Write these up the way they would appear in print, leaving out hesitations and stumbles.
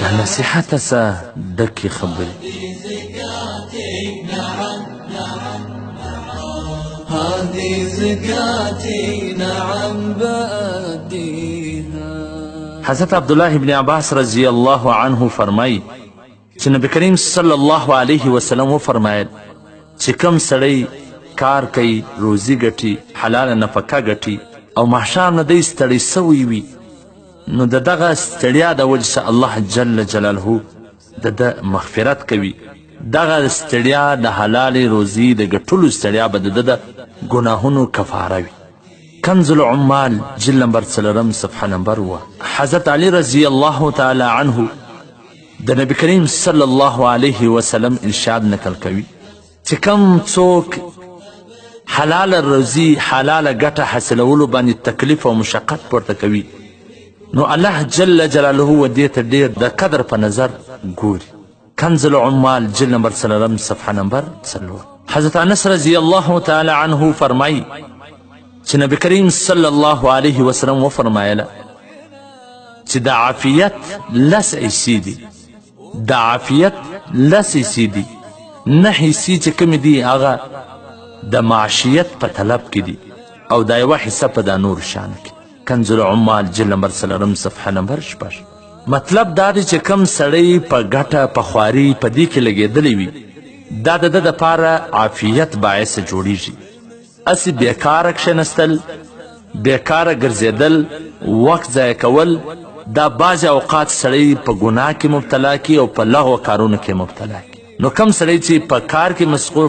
د نصیحت څخه ډکې خبرې. حضرت عبدالله ابن عباس رضی الله عنه فرمائی چې نبی کریم صلی الله علیه وسلم وفرمایل چې کوم سړی کار کوي، روزي ګټي، حلاله نفقه ګټي او ماښام نه دی ستړی سوی وي، نو د دغه ستړیا د وجې څخه الله جل جلاله د ده مغفرت کوي. دغه ستړیا د حلالې روزي د ګټلو ستړیا به د ده د ګناهونو کفاره وي. کنز العمال جلد نمبر 4 صفحه نمبر 1. حضرت علی رضی الله تعالی عنه د نبی کریم صلی الله علیه وسلم ارشاد نقل کوي چې کوم څوک حلال روزي، حلال ګټه حاصلولو باندې تکلیف او مشقت پورته کوي، نو الله جل جلاله و دې ته ډېر د قدر په نظر ګوري. کنز العمال جلد نمبر 4 صفحه نمبر 4. حضرت انس رضی الله تعالی عنه فرمایي چې نبی کریم صلی الله علیه وسلم وفرمایله چې د عافیت 10 حصې دي. د عافیت 10 حصې دي. 9 حصې چې کومې دي هغه د معاشیت په طلب کې دي او دا یوه حصه په دا نور شان کې. کنز العمال جلد نمبر 4 صفحه نمبر 6. مطلب دا دی چې کم سړی په ګټه په خواري په دې کې لګېدلی وي، دا د ده دپاره عافیت باعث جوړیږي. هسې بېکاره کښېنستل، بېکاره ګرځېدل، وخت ضایع کول، دا بعضې اوقات سړی په ګناه کې مبتلا کی او په لغو کارونو کې مبتلا کی. نو کم سړی چې په کار کې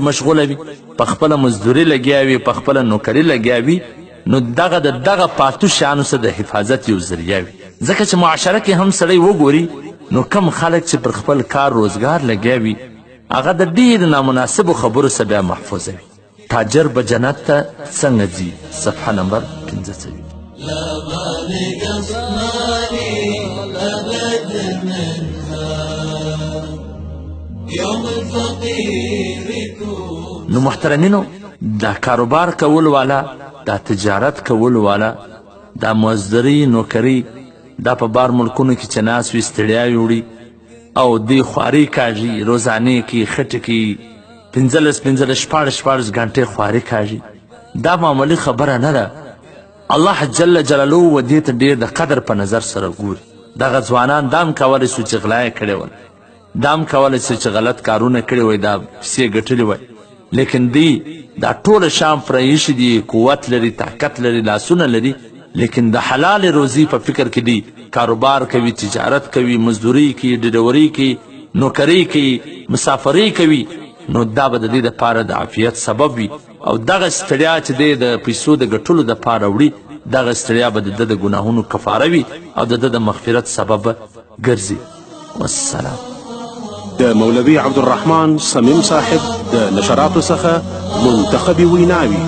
مشغوله وي، په خپله مزدوري لګیا وي، په خپله نوکري لګیا وي، نو دغه د دغه پاتو شیانو څخه د حفاظت یو ذریعه وي. ځکه چې معاشره کې هم سړی وګوري نو کم خلک چې پر خپل کار روزګار لګیا وي هغه د ډېر نامناسبو خبرو څخه بیا محفوظه وي. تاجر به جنت ته څنګه ځي؟ صفحه نمبر 15. نو محترمینو، دا کاروبار کول والا، دا تجارت کول والا، دا مزدوري نوکري، دا په بار ملکونو کې چې ناست وي ستړیا وړي او دې خواري کاږي، روزانې کې خټې کې 15-16 غنټې خواري کاږي، دا معمولي خبره نه ده. الله جل جلاله و دې ته ډېر د قدر په نظر سره ګوري. دغه ځوانان دا هم کولی شو چې غلا یې کړې ول، دا هم کولی شو چې غلط کارونه کړي وای، دا پیسې ګټلې وای، لیکن دی دا ټوله شام پرې ایښي دي، قوت لري، طاقت لري، لاسونه لري، لیکن د حلال روزي په فکر کې دی، کاروبار کوي، تجارت کوي، مزدوري کوي، ډریوري کوي، نوکري کوي، مسافري کوي، نو دا به د دې دپاره د عافیت سبب وي او دغه ستړیا چې دی د پیسو د ګټلو دپاره وړي، دغه ستړیا به د ده د ګناهونو کفاره وي او د ده د مغفرت سبب ګرځي. والسلام. د مولوي عبدالرحمن صمیم صاحب د نشراتو څخه منتخبي ویناوي.